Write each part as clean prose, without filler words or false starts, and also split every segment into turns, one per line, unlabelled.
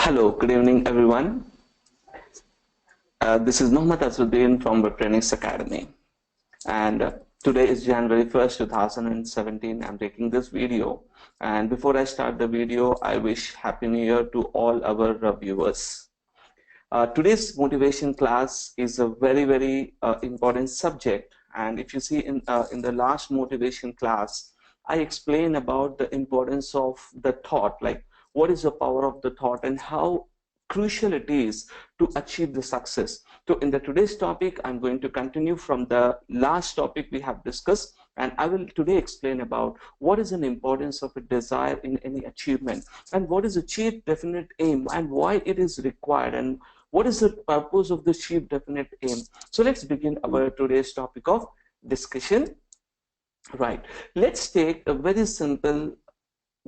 Hello, good evening everyone. This is Mohammad Azruddin from Web Trainings Academy, and today is January 1st, 2017. I'm taking this video, and before I start the video, I wish Happy New Year to all our viewers. Today's motivation class is a very important subject, and if you see in the last motivation class, I explained about the importance of the thought, like what is the power of the thought and how crucial it is to achieve the success. So in the today's topic, I'm going to continue from the last topic we have discussed, and I will today explain about what is an importance of a desire in any achievement, and what is a chief definite aim, and why it is required, and what is the purpose of the chief definite aim. So let's begin our today's topic of discussion. Right, let's take a very simple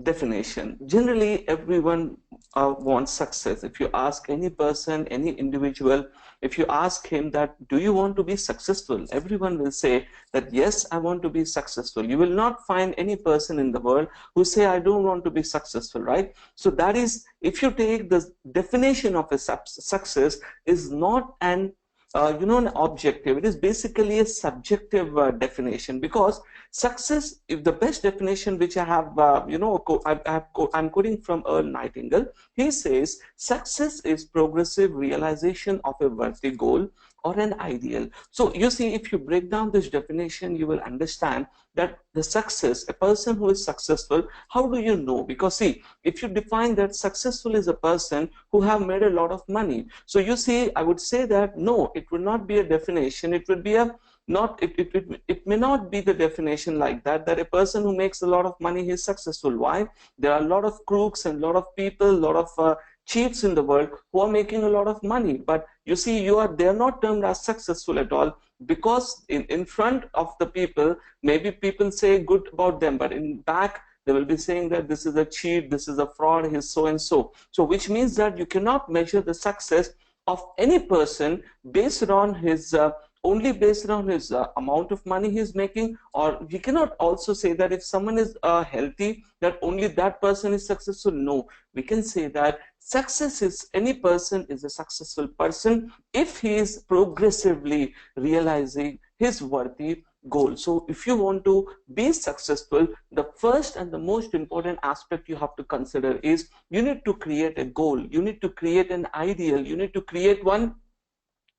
definition. Generally, everyone wants success. If you ask any person, any individual, if you ask him that, do you want to be successful? Everyone will say that, yes, I want to be successful. You will not find any person in the world who say, I don't want to be successful, right? So that is, if you take the definition of a success is not an an objective. It is basically a subjective definition, because success, if the best definition which I have, I'm quoting from Earl Nightingale. He says, success is progressive realization of a worthy goal or an ideal. So you see, if you break down this definition, you will understand that the success, a person who is successful, how do you know? Because see, if you define that successful is a person who have made a lot of money. So you see, I would say that no, it will not be a definition. It would be a not it may not be the definition like that a person who makes a lot of money is successful. Why? There are a lot of crooks and a lot of people, a lot of chiefs in the world who are making a lot of money, but you see, they are not termed as successful at all, because in front of the people, maybe people say good about them, but in back they will be saying that this is a cheat, this is a fraud, he's so and so. So which means that you cannot measure the success of any person based on his only based on his amount of money he is making. Or we cannot also say that if someone is healthy, that only that person is successful. No, we can say that success is, any person is a successful person if he is progressively realizing his worthy goal. So if you want to be successful, the first and the most important aspect you have to consider is you need to create a goal, you need to create an ideal, you need to create one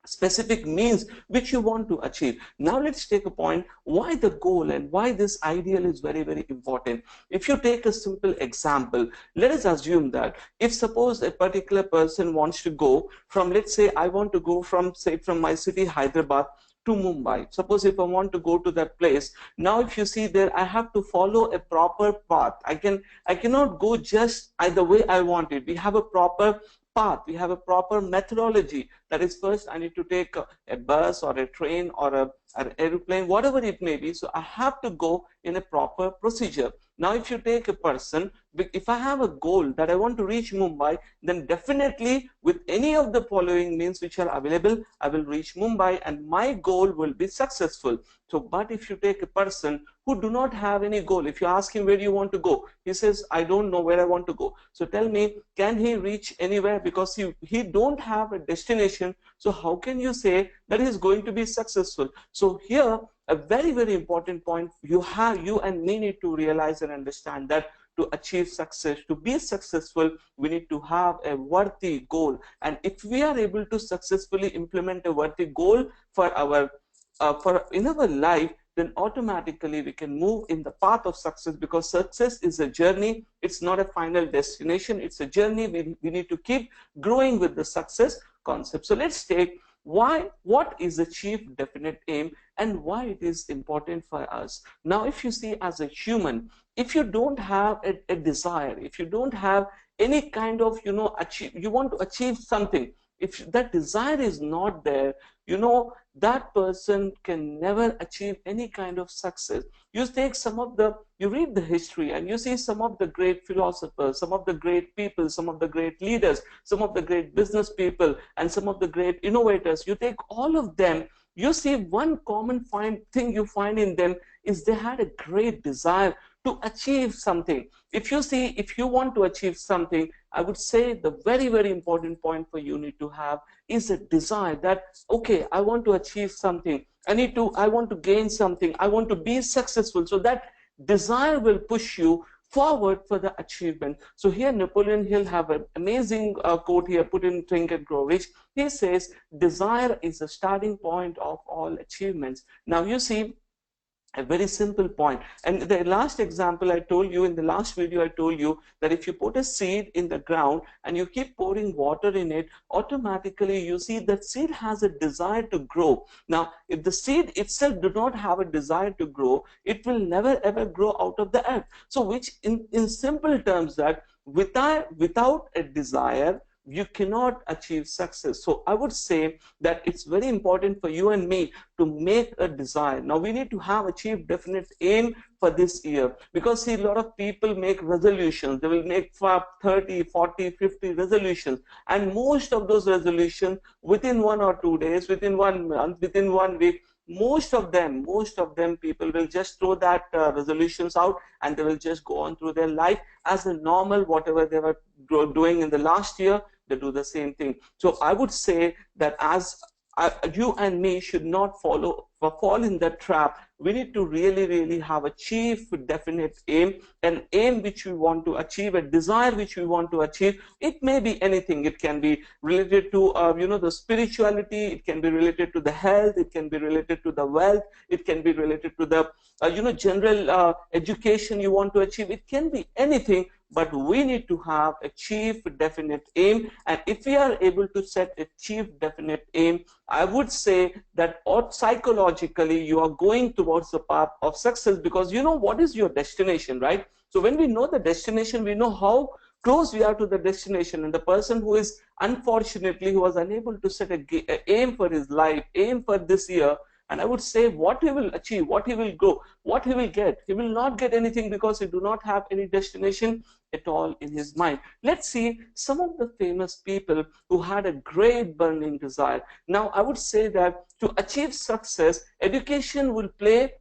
specific means which you want to achieve. Now let's take a point why the goal and why this ideal is very important. If you take a simple example, let us assume that if suppose a particular person wants to go from, let's say I want to go from, say, from my city Hyderabad to Mumbai. Suppose if I want to go to that place, now if you see there, I have to follow a proper path. I cannot go just the way I want it. We have a proper path, we have a proper methodology. That is, first I need to take a bus or a train or an airplane, whatever it may be. So I have to go in a proper procedure. Now if you take a person, if I have a goal that I want to reach Mumbai, then definitely with any of the following means which are available, I will reach Mumbai and my goal will be successful. So but if you take a person who do not have any goal, if you ask him where do you want to go, he says I don't know where I want to go. So tell me, can he reach anywhere? Because he don't have a destination. So how can you say that he is going to be successful? So here a very important point you and me need to realize and understand that to achieve success, to be successful, we need to have a worthy goal. And if we are able to successfully implement a worthy goal for our in our life, then automatically we can move in the path of success, because success is a journey. It's not a final destination, it's a journey. We need to keep growing with the success concept. So let's take what is the chief definite aim and why it is important for us. Now if you see, as a human, if you don't have a desire, if you don't have any kind of you want to achieve something, if that desire is not there, that person can never achieve any kind of success. You take you read the history and you see some of the great philosophers, some of the great people, some of the great leaders, some of the great business people, and some of the great innovators. You take all of them, you see one common thing you find in them is they had a great desire to achieve something. If you see, if you want to achieve something, I would say the very, very important point for you need to have is a desire that, okay, I want to achieve something. I want to gain something. I want to be successful. So that desire will push you forward for the achievement. So here Napoleon Hill have an amazing quote here put in Think and Grow Rich. He says, desire is the starting point of all achievements. Now you see, a very simple point. And the last example I told you in the last video, I told you that if you put a seed in the ground and you keep pouring water in it, automatically you see that seed has a desire to grow. Now, if the seed itself do not have a desire to grow, it will never ever grow out of the earth. So which in simple terms, that without a desire, you cannot achieve success. So I would say that it's very important for you and me to make a desire. Now we need to have achieved definite aim for this year, because see, a lot of people make resolutions. They will make 30, 40, 50 resolutions, and most of those resolutions within 1 or 2 days, within 1 month, within 1 week, most of them people will just throw that resolutions out, and they will just go on through their life as a normal, whatever they were doing in the last year, they do the same thing. So I would say that as you and me should not fall in that trap. We need to really have a chief definite aim, an aim which we want to achieve, a desire which we want to achieve. It may be anything. It can be related to the spirituality, it can be related to the health, it can be related to the wealth, it can be related to the general education you want to achieve. It can be anything, but we need to have a chief definite aim. And if we are able to set a chief definite aim, I would say that psychologically you are going towards the path of success, because you know what is your destination, right? So when we know the destination, we know how close we are to the destination. And the person who is unfortunately who was unable to set a aim for his life, aim for this year, and I would say what he will achieve, what he will go, what he will get, he will not get anything, because he do not have any destination at all in his mind. Let's see some of the famous people who had a great burning desire. Now I would say that to achieve success, education will play.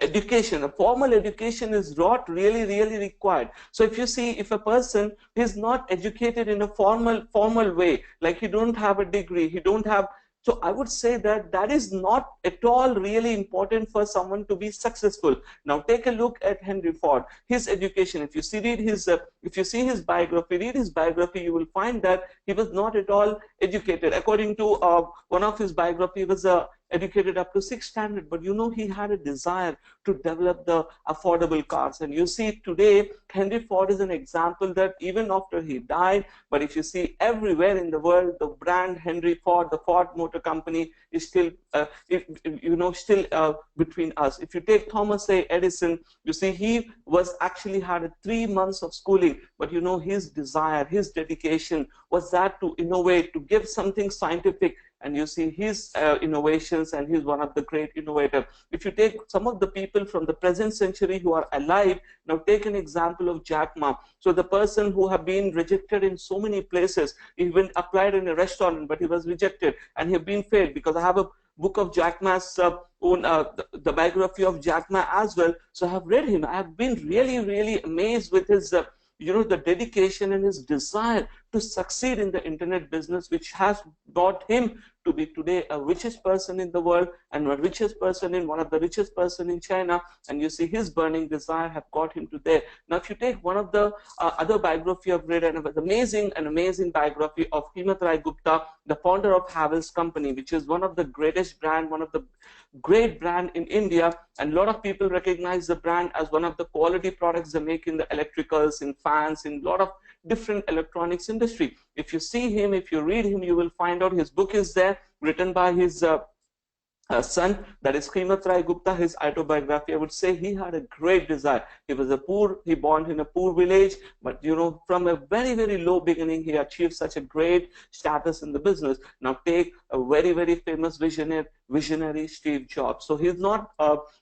Education, a formal education is not really required. So if you see, if a person is not educated in a formal way, like he don't have a degree, he don't have, so I would say that that is not at all really important for someone to be successful. Now take a look at Henry Ford, his education. If you see his biography, read his biography, you will find that he was not at all educated. According to one of his biography, he was educated up to 6th standard, but he had a desire to develop the affordable cars. And you see today, Henry Ford is an example that even after he died, but if you see everywhere in the world, the brand Henry Ford, the Ford Motor Company is still, between us. If you take Thomas A. Edison, you see he was actually had 3 months of schooling, but his desire, his dedication was that to innovate, to give something scientific. And you see his innovations, and he's one of the great innovators. If you take some of the people from the present century who are alive, now take an example of Jack Ma. So the person who have been rejected in so many places, he even applied in a restaurant, but he was rejected, and he have been failed, because I have a book of Jack Ma's own, the biography of Jack Ma as well. So I have read him. I have been really amazed with his the dedication and his desire to succeed in the internet business, which has brought him to be today a richest person in the world, and one of the richest person in China. And you see his burning desire have got him to there. Now if you take one of the other biography I've read, and it was an amazing biography of Himat Rai Gupta, the founder of Havells Company, which is one of the greatest brand, one of the great brand in India, and a lot of people recognize the brand as one of the quality products they make in the electricals, in fans, in a lot of different electronics industry. If you see him, if you read him, you will find out his book is there, written by his son, that is Himat Rai Gupta, his autobiography. I would say he had a great desire. He born in a poor village, but from a very low beginning, he achieved such a great status in the business. Now take a very famous visionary Steve Jobs. So he's not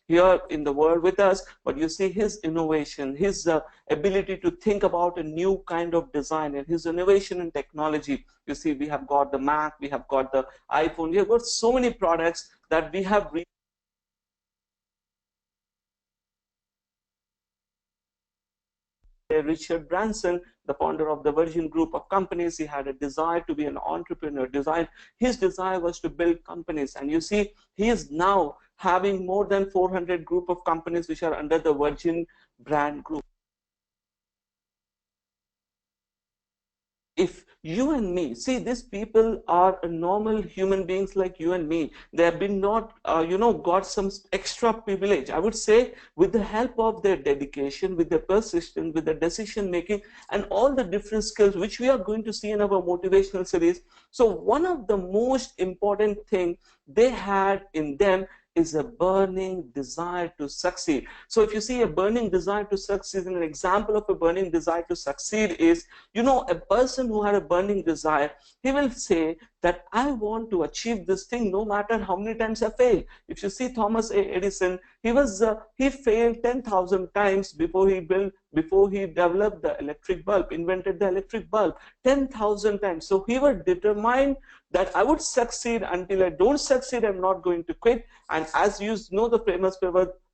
here in the world with us, but you see his innovation, his ability to think about a new kind of design, and his innovation in technology. You see, we have got the Mac, we have got the iPhone, we have got so many products that we have Richard Branson, the founder of the Virgin Group of companies, he had a desire to be an entrepreneur. His desire was to build companies, and you see, he is now having more than 400 group of companies which are under the Virgin brand group. If you and me, see, these people are normal human beings like you and me. They have been not got some extra privilege, I would say, with the help of their dedication, with their persistence, with their decision making, and all the different skills which we are going to see in our motivational series. So one of the most important thing they had in them is a burning desire to succeed. So if you see a burning desire to succeed, an example of a burning desire to succeed is, a person who had a burning desire, he will say that I want to achieve this thing no matter how many times I fail. If you see Thomas A. Edison, he failed 10,000 times before he developed the electric bulb, invented the electric bulb 10,000 times. So he was determined that I would succeed. Until I don't succeed, I'm not going to quit. And as you know, the famous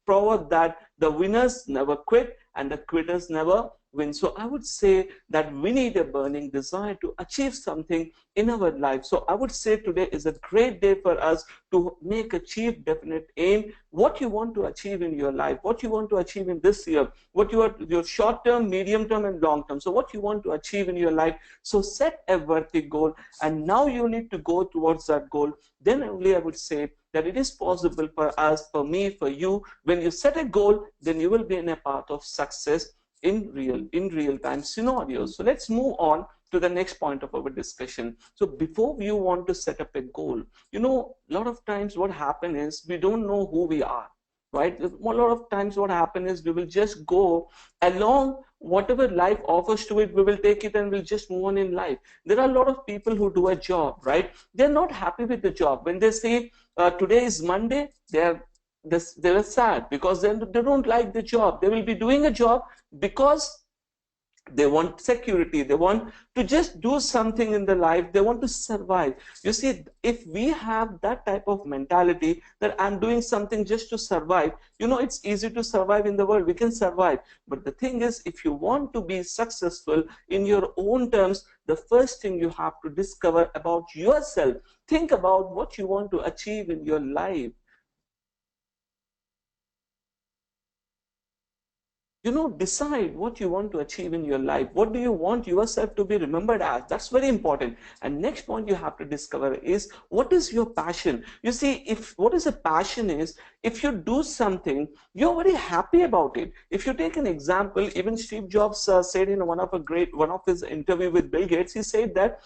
proverb that the winners never quit and the quitters never win. So I would say that we need a burning desire to achieve something in our life. So I would say today is a great day for us to achieve definite aim, what you want to achieve in your life, what you want to achieve in this year, what your short term, medium term, and long term. So what you want to achieve in your life. So set a worthy goal, and now you need to go towards that goal. Then only I would say that it is possible for us, for me, for you. When you set a goal, then you will be in a path of success in real time scenarios. So let's move on to the next point of our discussion. So before you want to set up a goal, a lot of times what happens is we don't know who we are, right? A lot of times what happens is we will just go along whatever life offers to it. We will take it and we'll just move on in life. There are a lot of people who do a job, right? They're not happy with the job. When they say today is Monday, they were sad because they don't like the job. They will be doing a job because they want security. They want to just do something in their life. They want to survive. You see, if we have that type of mentality that I'm doing something just to survive, it's easy to survive in the world. We can survive. But the thing is, if you want to be successful in your own terms, the first thing you have to discover about yourself, think about what you want to achieve in your life. Decide what you want to achieve in your life. What do you want yourself to be remembered as? That's very important. And next point you have to discover is, what is your passion? You see, what is a passion is, if you do something, you're very happy about it. If you take an example, even Steve Jobs said in one of his interview with Bill Gates, he said that,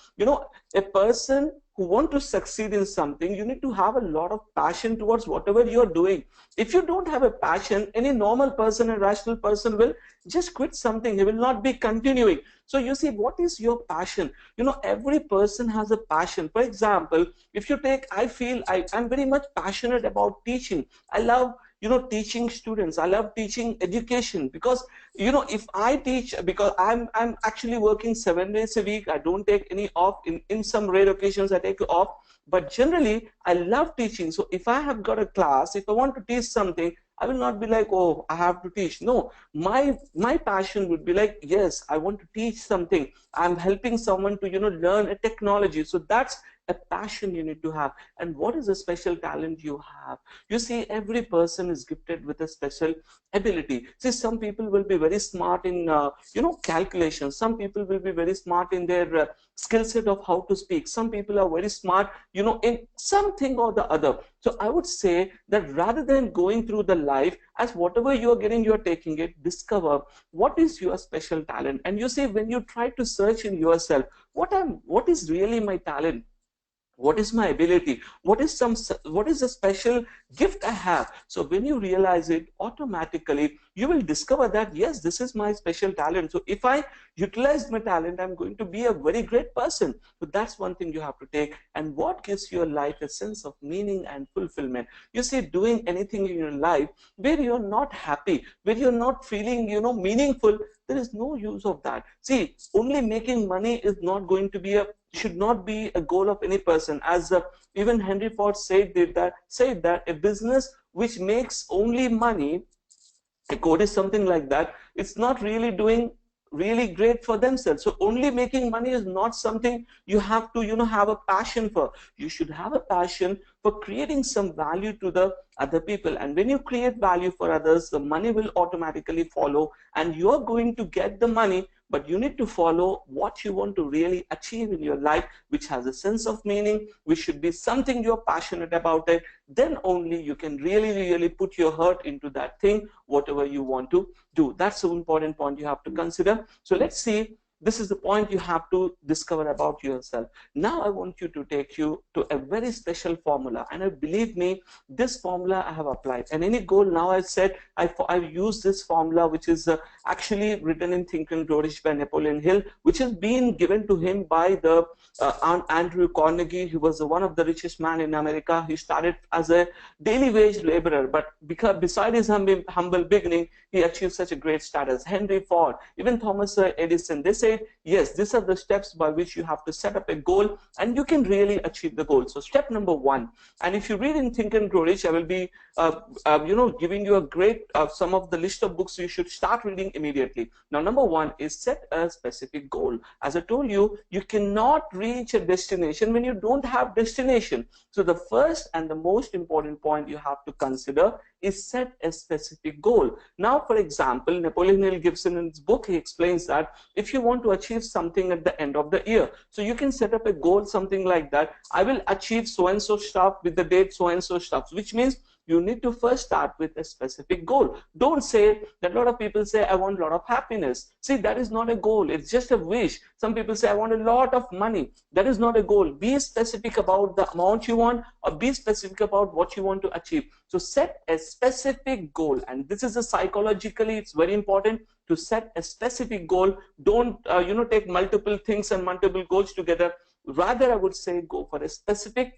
a person who want to succeed in something, you need to have a lot of passion towards whatever you're doing. If you don't have a passion, any normal person, a rational person will just quit something. He will not be continuing. So you see, what is your passion? Every person has a passion. For example, if you take, I feel I'm very much passionate about teaching. I love teaching students. I love teaching education because if I teach, because I'm actually working 7 days a week. I don't take any off. In some rare occasions I take off, but generally I love teaching. So if I have got a class, if I want to teach something, I will not be like, oh, I have to teach. No, my passion would be like, yes, I want to teach something. I'm helping someone to learn a technology. So that's a passion you need to have. And what is a special talent you have? You see, every person is gifted with a special ability. See, some people will be very smart in calculations. Some people will be very smart in their skill set of how to speak. Some people are very smart in something or the other. So I would say that rather than going through the life as whatever you're getting, you're taking it, discover what is your special talent. And you see, when you try to search in yourself, what is really my talent? What is my ability? What is a special gift I have? So when you realize it, automatically you will discover that, yes, this is my special talent. So if I utilize my talent, I'm going to be a very great person. So that's one thing you have to take. And what gives your life a sense of meaning and fulfillment? You see, doing anything in your life where you're not happy, where you're not feeling meaningful, there is no use of that. See, only making money is not going to be should not be a goal of any person. As even Henry Ford said that a business which makes only money, a code is something like that, it's not really doing really great for themselves. So only making money is not something you have to, have a passion for. You should have a passion for creating some value to the other people. And when you create value for others, the money will automatically follow, and you're going to get the money, but you need to follow what you want to really achieve in your life, which has a sense of meaning, which should be something you're passionate about it. Then only you can really put your heart into that thing, whatever you want to do. That's an important point you have to consider. So let's see, this is the point you have to discover about yourself. Now I want you to take you to a very special formula, and believe me, this formula I have applied. And any goal, now I said I've used this formula, which is actually written in Think and Grow Rich by Napoleon Hill, which has been given to him by the Andrew Carnegie. He was one of the richest man in America. He started as a daily wage laborer, but because beside his humble beginning, he achieved such a great status. Henry Ford, even Thomas Edison, they say, yes, these are the steps by which you have to set up a goal, and you can really achieve the goal. So step number one, and if you read in Think and Grow Rich, I will be giving you a great some of the list of books you should start reading immediately. Now number one is set a specific goal. As I told you, you cannot reach a destination when you don't have destination. So the first and the most important point you have to consider is set a specific goal. Now, for example, Napoleon Hill gives in his book, he explains that if you want to achieve something at the end of the year, so you can set up a goal, something like that. I will achieve so and so stuff with the date so and so stuff, which means you need to first start with a specific goal. Don't say that. A lot of people say, I want a lot of happiness. See, that is not a goal. It's just a wish. Some people say, I want a lot of money. That is not a goal. Be specific about the amount you want, or be specific about what you want to achieve. So set a specific goal. And this is psychologically, it's very important to set a specific goal. Don't, take multiple things and multiple goals together. Rather, I would say go for a specific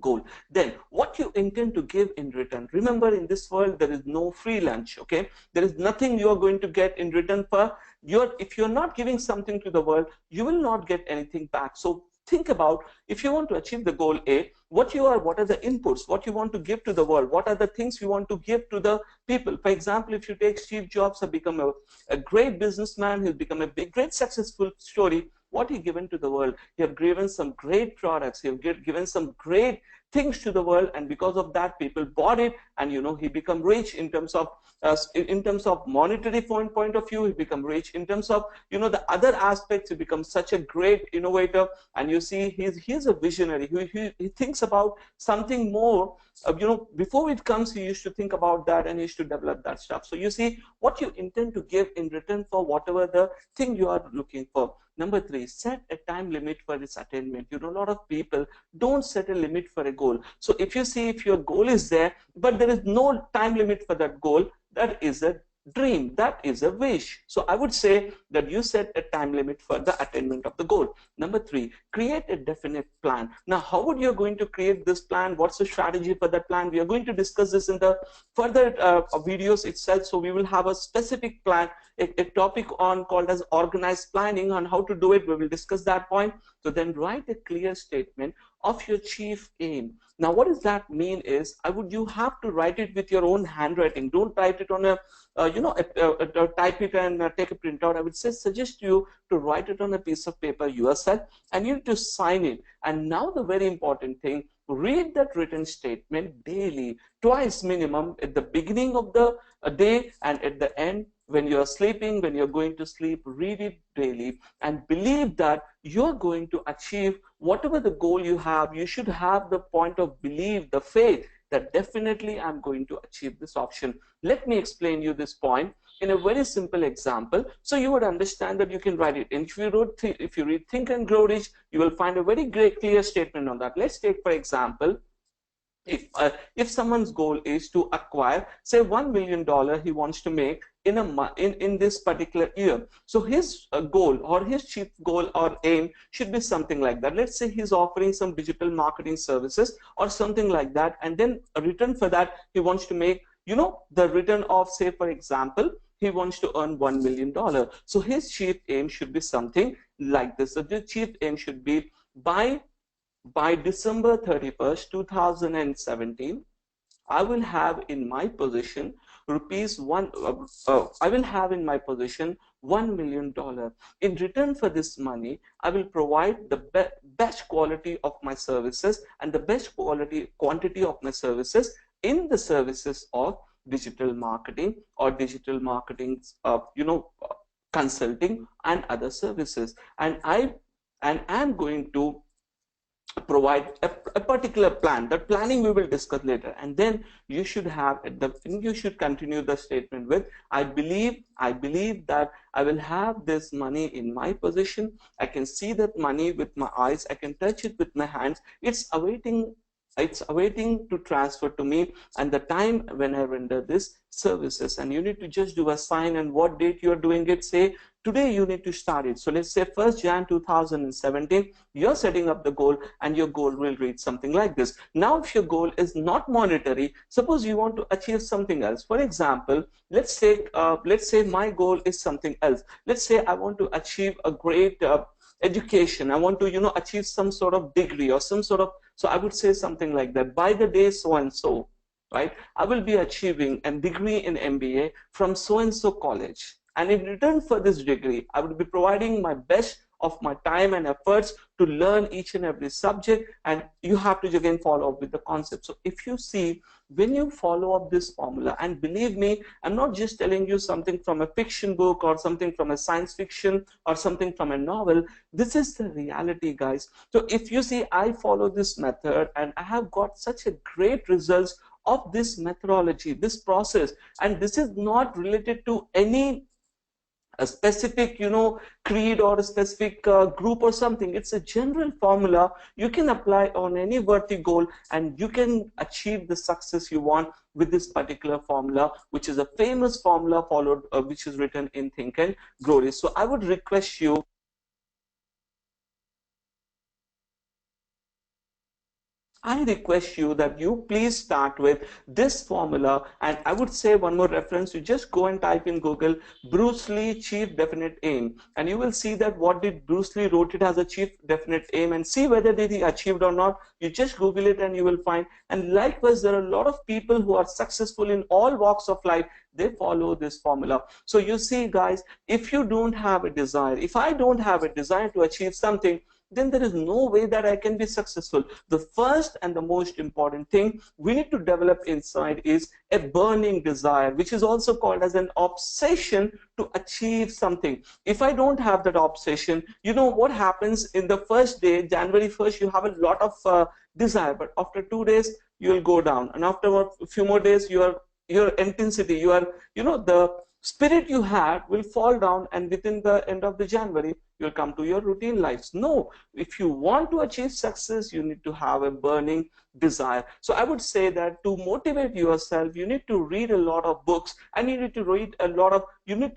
goal. Then what you intend to give in return. Remember, in this world there is no free lunch. Okay, there is nothing you are going to get in return for if you're not giving something to the world, you will not get anything back. So think about, if you want to achieve the goal A, what are the inputs, what you want to give to the world, what are the things you want to give to the people. For example, if you take Steve Jobs, have become a great businessman, he's become a great successful story. What he given to the world? He have given some great products, he have given some great things to the world, and because of that people bought it, and he become rich in terms of monetary point of view. He become rich in terms of the other aspects. He becomes such a great innovator, and you see he's a visionary. He thinks about something more. Before it comes, he used to think about that, and he used to develop that stuff. So you see what you intend to give in return for whatever the thing you are looking for. Number three, set a time limit for its attainment. A lot of people don't set a limit for a goal. So if your goal is there, but there is no time limit for that goal, that is a dream, that is a wish. So I would say that you set a time limit for the attainment of the goal. Number three, create a definite plan. Now, how would you going to create this plan? What's the strategy for that plan? We are going to discuss this in the further videos itself. So we will have a specific plan, a topic on called as organized planning, on how to do it. We will discuss that point. So then write a clear statement of your chief aim. Now, what does that mean is, you have to write it with your own handwriting. Don't write it on type it and take a printout. I would suggest you to write it on a piece of paper yourself, and you need to sign it. And now the very important thing, read that written statement daily, twice minimum, at the beginning of the day and at the end when you're sleeping, when you're going to sleep. Read it daily and believe that you're going to achieve whatever the goal you have. You should have the point of belief, the faith that definitely I'm going to achieve this option. Let me explain you this point in a very simple example, so you would understand that you can write it. And if you read Think and Grow Rich, you will find a very great clear statement on that. Let's take, for example, if someone's goal is to acquire, say, $1 million he wants to make in this particular year. So his goal, or his chief goal or aim, should be something like that. Let's say he's offering some digital marketing services or something like that, and then a return for that he wants to make, the return of, say, for example, he wants to earn $1 million. So his chief aim should be something like this. So the chief aim should be, by December 31st, 2017, I will have in my possession I will have in my possession $1 million. In return for this money, I will provide the best quality of my services and the best quantity of my services in the services of digital marketing or digital marketing, consulting and other services. And I'm going to provide a particular plan. That planning we will discuss later. And then you should continue the statement with, I believe that I will have this money in my possession. I can see that money with my eyes. I can touch it with my hands. It's awaiting to transfer to me, and the time when I render this services. And you need to just do a sign and what date you are doing it. Say today you need to start it. So let's say 1st Jan 2017, you're setting up the goal, and your goal will read something like this. Now if your goal is not monetary, suppose you want to achieve something else. For example, let's say my goal is something else. Let's say I want to achieve a great education. I want to achieve some sort of degree or some sort of, so I would say something like that. By the day so and so, right, I will be achieving a degree in MBA from so and so college, and in return for this degree I would be providing my best of my time and efforts to learn each and every subject. And you have to again follow up with the concept. So if you see, when you follow up this formula, and believe me, I'm not just telling you something from a fiction book or something from a science fiction or something from a novel. This is the reality, guys. So if you see, I follow this method and I have got such a great results of this methodology, this process. And this is not related to any a specific creed or a specific group or something. It's a general formula you can apply on any worthy goal, and you can achieve the success you want with this particular formula, which is a famous formula followed which is written in Think and Grow Rich. So I would request you, that you please start with this formula. And I would say one more reference, you just go and type in Google Bruce Lee chief definite aim, and you will see that what did Bruce Lee wrote it as a chief definite aim, and see whether did he achieved or not. You just Google it and you will find. And likewise, there are a lot of people who are successful in all walks of life. They follow this formula. So you see, guys, if you don't have a desire, if I don't have a desire to achieve something, then there is no way that I can be successful. The first and the most important thing we need to develop inside is a burning desire, which is also called as an obsession to achieve something. If I don't have that obsession, you know what happens in the first day, January 1st, you have a lot of desire, but after 2 days you will go down, and after a few more days your intensity, the spirit you had will fall down, and within the end of the January you'll come to your routine lives. No, if you want to achieve success, you need to have a burning desire. So I would say that to motivate yourself, you need to read a lot of books, and you need to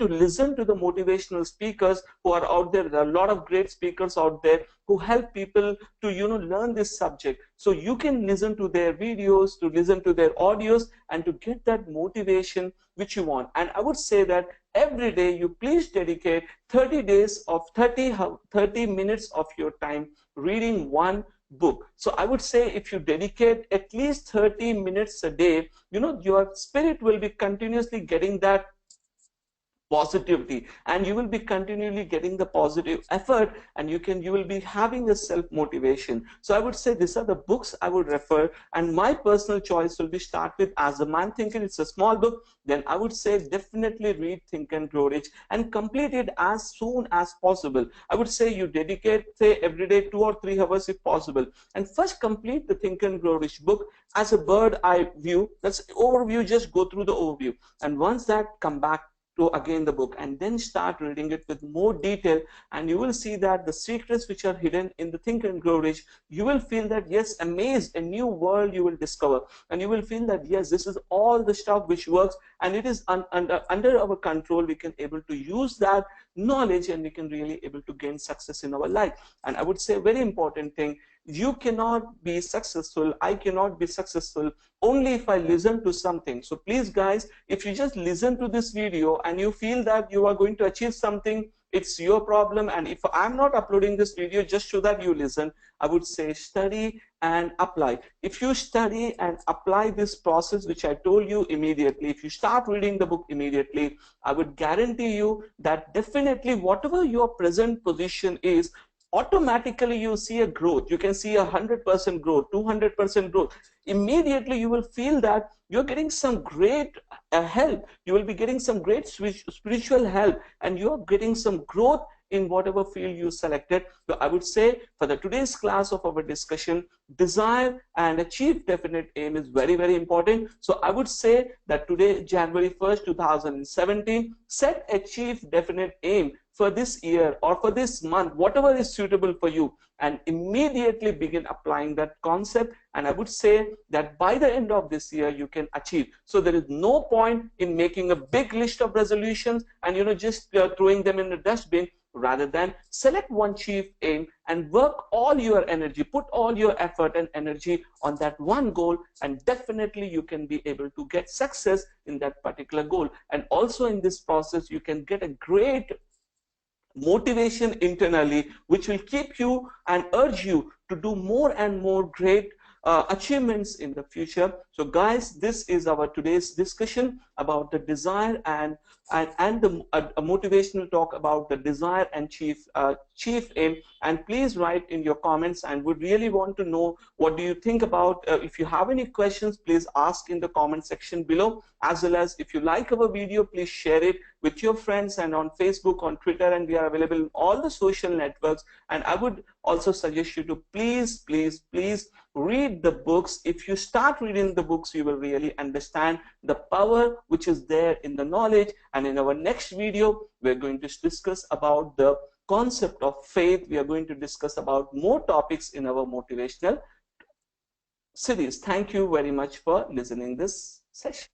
listen to the motivational speakers who are out there. There are a lot of great speakers out there who help people to learn this subject. So you can listen to their videos, to listen to their audios, and to get that motivation which you want. And I would say that every day you please dedicate 30 minutes of your time reading one book. So I would say if you dedicate at least 30 minutes a day, your spirit will be continuously getting that positivity, and you will be continually getting the positive effort, and you will be having a self motivation. So I would say these are the books I would refer, and my personal choice will be start with As a Man Thinketh. It's a small book. Then I would say definitely read Think and Grow Rich and complete it as soon as possible. I would say you dedicate, say, every day 2 or 3 hours if possible, and first complete the Think and Grow Rich book as a bird eye view. That's overview. Just go through the overview, and once that, come back to again the book, and then start reading it with more detail, and you will see that the secrets which are hidden in the Think and Grow Rich, you will feel that, yes, amazed, a new world you will discover, and you will feel that, yes, this is all the stuff which works, and it is under our control. We can able to use that knowledge, and we can really able to gain success in our life. And I would say a very important thing, you cannot be successful, I cannot be successful only if I listen to something. So please, guys, if you just listen to this video and you feel that you are going to achieve something it's your problem. And if I'm not uploading this video just so that you listen, I would say study and apply. If you study and apply this process which I told you immediately, if you start reading the book immediately, I would guarantee you that definitely whatever your present position is, automatically you see a growth. You can see 100% growth, 200% growth. Immediately you will feel that you're getting some great help. You will be getting some great spiritual help, and you're getting some growth in whatever field you selected. So I would say for the today's class of our discussion, desire and achieve definite aim is very, very important. So I would say that today, January 1st, 2017, set achieve definite aim for this year or for this month, whatever is suitable for you, and immediately begin applying that concept. And I would say that by the end of this year you can achieve. So there is no point in making a big list of resolutions and just throwing them in the dustbin. Rather than select one chief aim and work all your energy, put all your effort and energy on that one goal, and definitely you can be able to get success in that particular goal. And also in this process you can get a great motivation internally, which will keep you and urge you to do more and more great achievements in the future. So guys, this is our today's discussion about the desire and the a motivational talk about the desire and chief aim. And please write in your comments, and would really want to know what do you think about. If you have any questions, please ask in the comment section below. As well as if you like our video, please share it with your friends and on Facebook, on Twitter, and we are available in all the social networks. And I would also suggest you to please read the books. If you start reading the books, you will really understand the power which is there in the knowledge. And in our next video, we're going to discuss about the concept of faith. We are going to discuss about more topics in our motivational series. Thank you very much for listening this session.